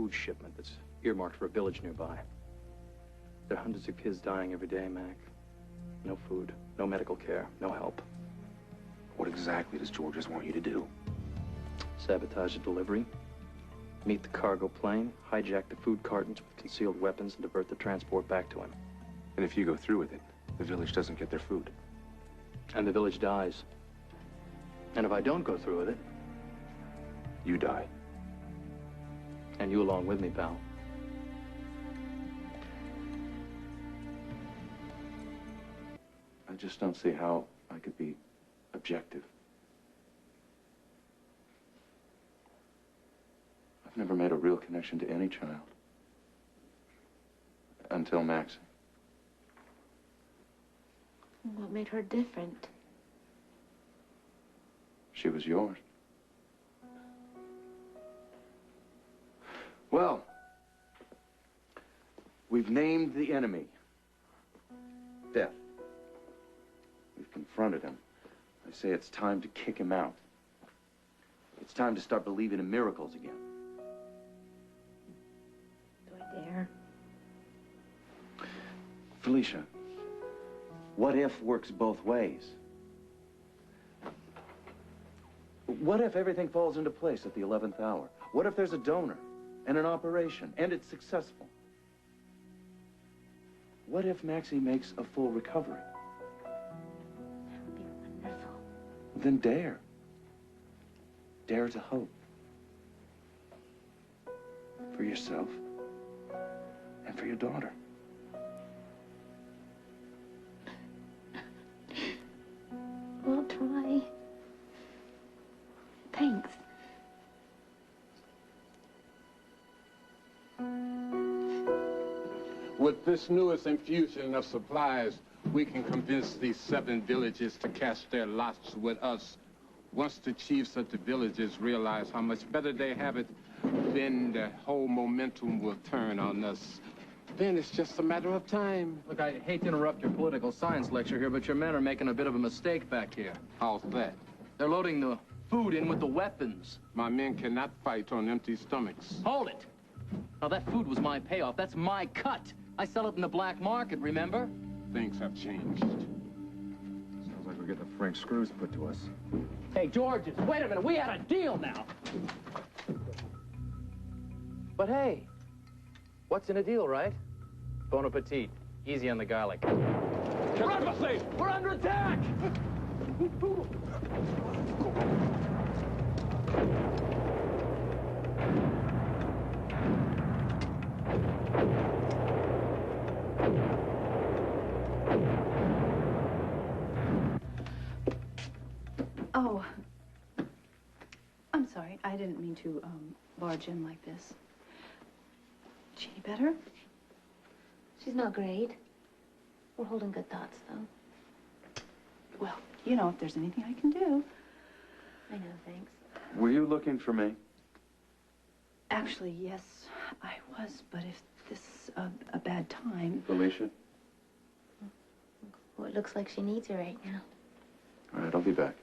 food shipment that's earmarked for a village nearby. There are hundreds of kids dying every day, Mac. No food, no medical care, no help. What exactly does Georges want you to do? Sabotage the delivery, meet the cargo plane, hijack the food cartons with concealed weapons, and divert the transport back to him. And if you go through with it, the village doesn't get their food. And the village dies. And if I don't go through with it... You die. And you along with me, pal. I just don't see how I could be objective. I've never made a real connection to any child. Until Maxie. What made her different? She was yours. Well, we've named the enemy. Death. We've confronted him. I say it's time to kick him out. It's time to start believing in miracles again. Do I dare? Felicia, what if works both ways? What if everything falls into place at the 11th hour? What if there's a donor and an operation and it's successful? What if Maxie makes a full recovery? That would be wonderful. Then dare. Dare to hope. For yourself and for your daughter. I'll try. Thanks. With this newest infusion of supplies, we can convince these 7 villages to cast their lots with us. Once the chiefs of the villages realize how much better they have it, then the whole momentum will turn on us. Then it's just a matter of time. Look, I hate to interrupt your political science lecture here, but your men are making a bit of a mistake back here. How's that? They're loading the food in with the weapons. My men cannot fight on empty stomachs. Hold it! Now, that food was my payoff. That's my cut. I sell it in the black market, remember? Things have changed. Sounds like we're getting the Frank screws put to us. Hey, Georges, wait a minute. We had a deal now. But hey, what's in a deal, right? Bon appetit. Easy on the garlic. Run, Buckley! We're under attack! Oh, I'm sorry. I didn't mean to barge in like this. She any better? She's not great. We're holding good thoughts, though. Well, you know, if there's anything I can do. I know, thanks. Were you looking for me? Actually, yes, I was, but if this is a bad time... Felicia? Well, it looks like she needs you right now. All right, I'll be back.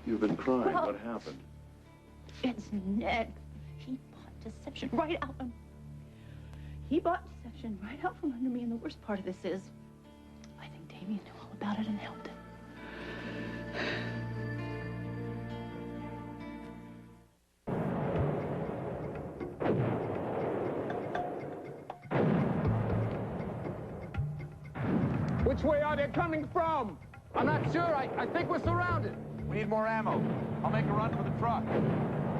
You've been crying. Well, what happened? It's Ned. He bought deception right out of... He bought deception right out from under me, and the worst part of this is, I think Damien knew all about it and helped him. Which way are they coming from? I'm not sure. I think we're surrounded. We need more ammo. I'll make a run for the truck.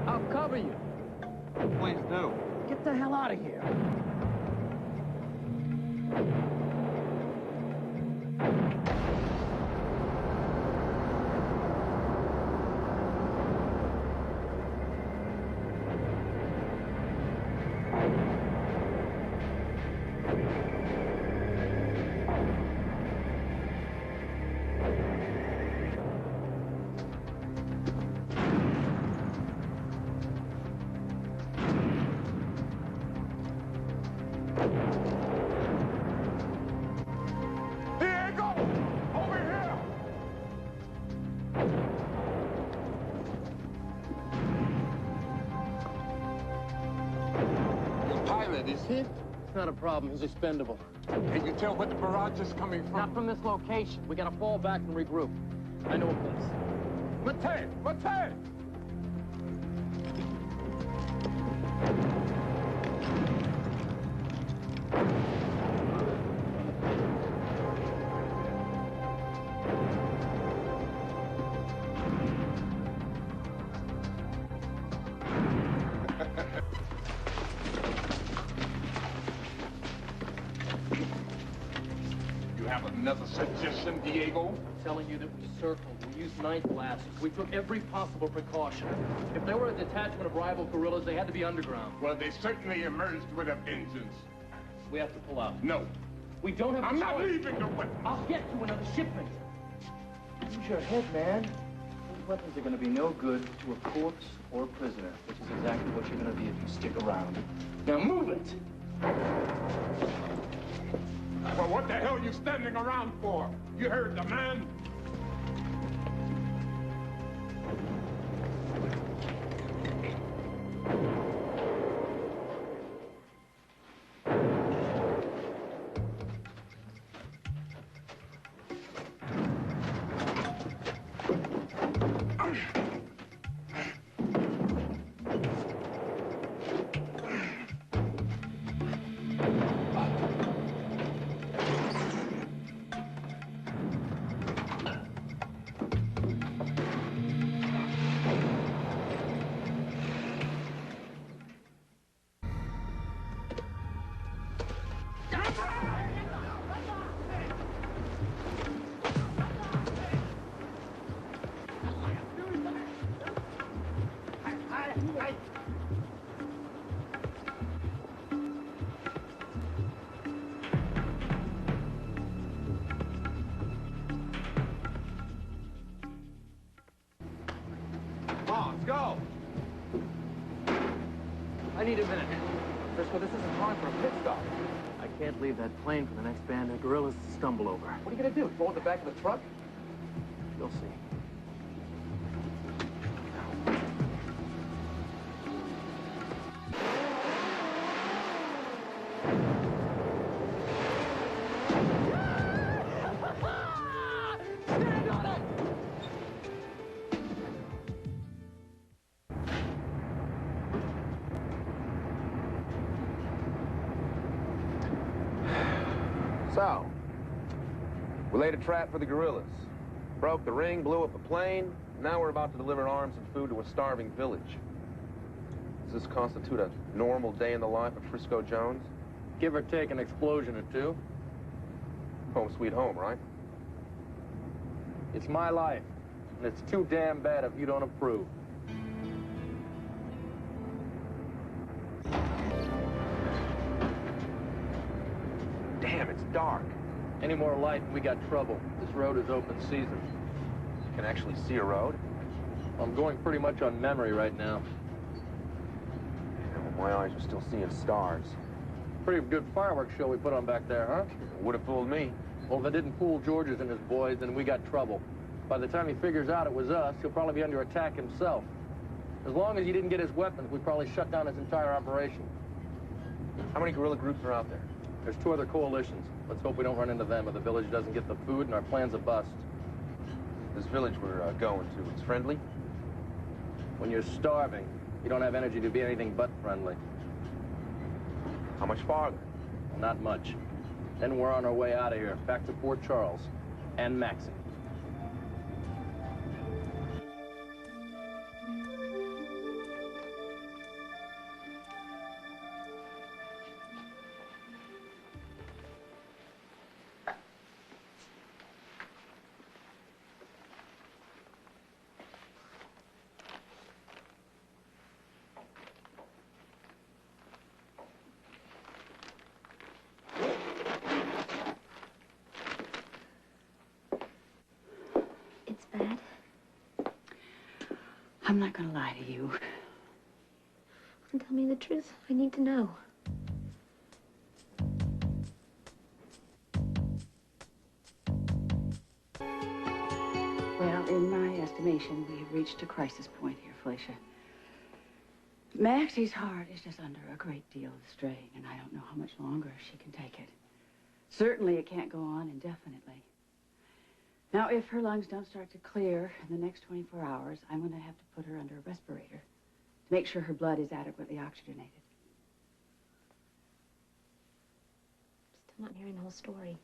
I'll cover you. Please do. Get the hell out of here. bad. Is it? It's not a problem. He's expendable. Can you tell where the barrage is coming from? Not from this location. We gotta fall back and regroup. I know a place. Matei! Matei! Another suggestion, Diego? I'm telling you that we circled, we used night glasses, we took every possible precaution. If there were a detachment of rival guerrillas, they had to be underground. Well, they certainly emerged with a vengeance. We have to pull out. No. We don't have I'm a not choice. leaving the weapons. I'll get you another shipment. Use your head, man. Those weapons are going to be no good to a corpse or a prisoner, which is exactly what you're going to be if you stick around. Now move it! Well, what the hell are you standing around for? You heard the man. Go! I need a minute. Frisco, this isn't time for a pit stop. I can't leave that plane for the next band of guerrillas to stumble over. What are you gonna do? Throw it in the back of the truck? You'll see. Stand on it! So, we laid a trap for the guerrillas, broke the ring, blew up a plane. Now we're about to deliver arms and food to a starving village. Does this constitute a normal day in the life of Frisco Jones? Give or take an explosion or two. Home sweet home, right? It's my life, and it's too damn bad if you don't approve. Damn, it's dark. Any more light and we got trouble. This road is open season. You can actually see a road? I'm going pretty much on memory right now. Yeah, well, my eyes are still seeing stars. Pretty good fireworks show we put on back there, huh? Would have fooled me. Well, if it didn't fool Georges and his boys, then we got trouble. By the time he figures out it was us, he'll probably be under attack himself. As long as he didn't get his weapons, we probably shut down his entire operation. How many guerrilla groups are out there? There's 2 other coalitions. Let's hope we don't run into them or the village doesn't get the food and our plan's a bust. This village we're going to, it's friendly? When you're starving, you don't have energy to be anything but friendly. How much farther? Well, not much. Then we're on our way out of here, back to Fort Charles and Maxie. Bad? I'm not gonna lie to you. Tell me the truth. I need to know. Well, in my estimation, we have reached a crisis point here, Felicia. Maxie's heart is just under a great deal of strain, and I don't know how much longer she can take it. Certainly it can't go on indefinitely. Now, if her lungs don't start to clear in the next 24 hours, I'm going to have to put her under a respirator to make sure her blood is adequately oxygenated. Still not hearing the whole story.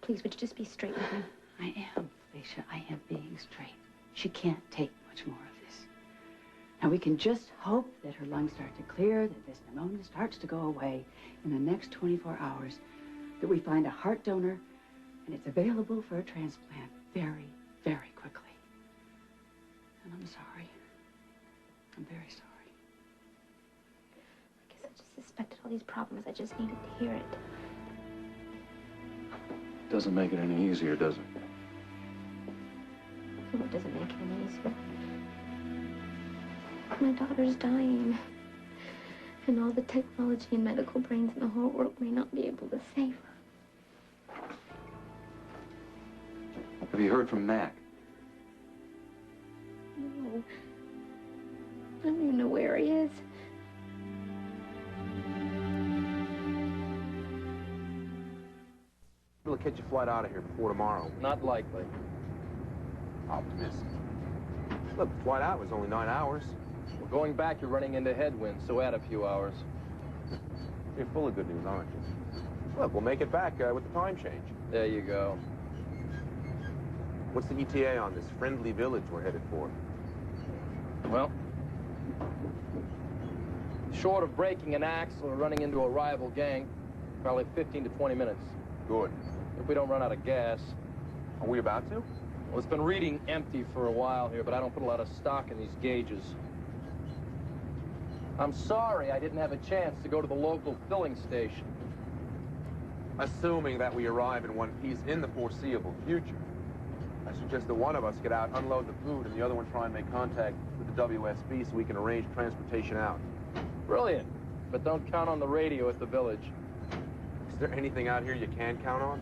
Please, would you just be straight with me? I am, Felicia. I am being straight. She can't take much more of this. Now, we can just hope that her lungs start to clear, that this pneumonia starts to go away in the next 24 hours, that we find a heart donor, and it's available for a transplant very, very quickly. And I'm sorry. I'm very sorry. I guess I just suspected all these problems. I just needed to hear it. Doesn't make it any easier, does it? What doesn't make it any easier? My daughter's dying. And all the technology and medical brains in the whole world may not be able to save her. Have you heard from Mac? No. I don't even know where he is. We'll catch a flight out of here before tomorrow. Not likely. Optimistic. Look, the flight out was only 9 hours. Well, going back, you're running into headwinds, so add a few hours. You're full of good news, aren't you? Look, we'll make it back with the time change. There you go. What's the ETA on this friendly village we're headed for? Well, short of breaking an axle or running into a rival gang, probably 15 to 20 minutes. Good. If we don't run out of gas. Are we about to? Well, it's been reading empty for a while here, but I don't put a lot of stock in these gauges. I'm sorry I didn't have a chance to go to the local filling station. Assuming that we arrive in one piece in the foreseeable future, I suggest that one of us get out, unload the food, and the other one try and make contact with the WSB so we can arrange transportation out. Brilliant. But don't count on the radio at the village. Is there anything out here you can count on?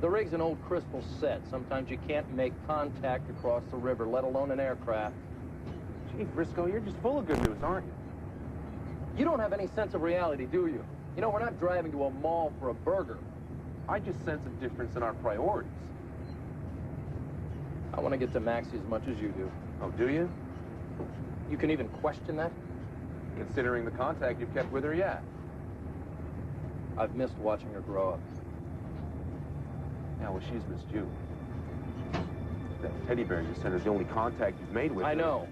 The rig's an old crystal set. Sometimes you can't make contact across the river, let alone an aircraft. Gee, Frisco, you're just full of good news, aren't you? You don't have any sense of reality, do you? You know, we're not driving to a mall for a burger. I just sense a difference in our priorities. I want to get to Maxie as much as you do. Oh, do you? You can even question that? Considering the contact you've kept with her, yeah. I've missed watching her grow up. Yeah, well, she's missed you. That teddy bear you sent her's the only contact you've made with her. I know.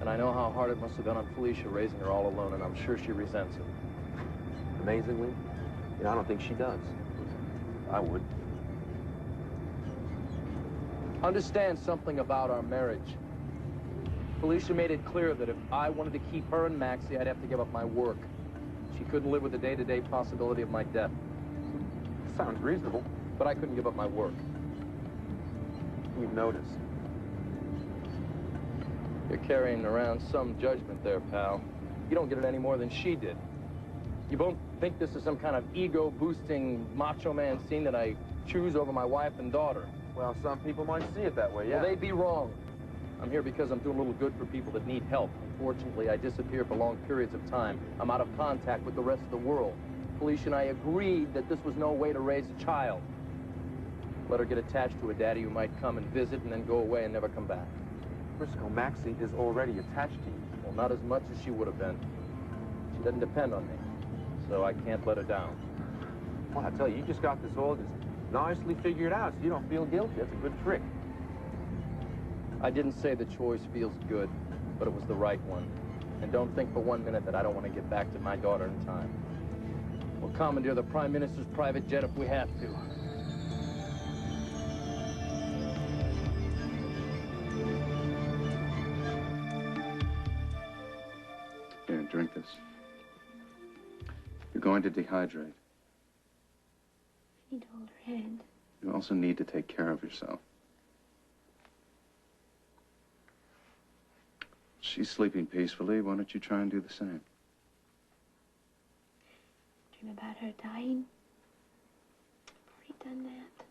And I know how hard it must have been on Felicia raising her all alone, and I'm sure she resents it. Amazingly, you know, I don't think she does. I would. Understand something about our marriage. Felicia made it clear that if I wanted to keep her and Maxie, I'd have to give up my work. She couldn't live with the day-to-day possibility of my death. Sounds reasonable. But I couldn't give up my work. We've noticed. You're carrying around some judgment there, pal. You don't get it any more than she did. You both think this is some kind of ego-boosting macho man scene that I choose over my wife and daughter. Well, some people might see it that way, yeah. Well, they'd be wrong. I'm here because I'm doing a little good for people that need help. Unfortunately, I disappear for long periods of time. I'm out of contact with the rest of the world. Felicia and I agreed that this was no way to raise a child. Let her get attached to a daddy who might come and visit and then go away and never come back. Frisco, Maxie is already attached to you. Well, not as much as she would have been. She doesn't depend on me, so I can't let her down. Well, I tell you, you just got this all just nicely figured out, so you don't feel guilty. That's a good trick. I didn't say the choice feels good, but it was the right one. And don't think for 1 minute that I don't want to get back to my daughter in time. We'll commandeer the Prime Minister's private jet if we have to. Here, drink this. You're going to dehydrate. I need to hold her hand. You also need to take care of yourself. She's sleeping peacefully. Why don't you try and do the same? Dream about her dying? I've already done that.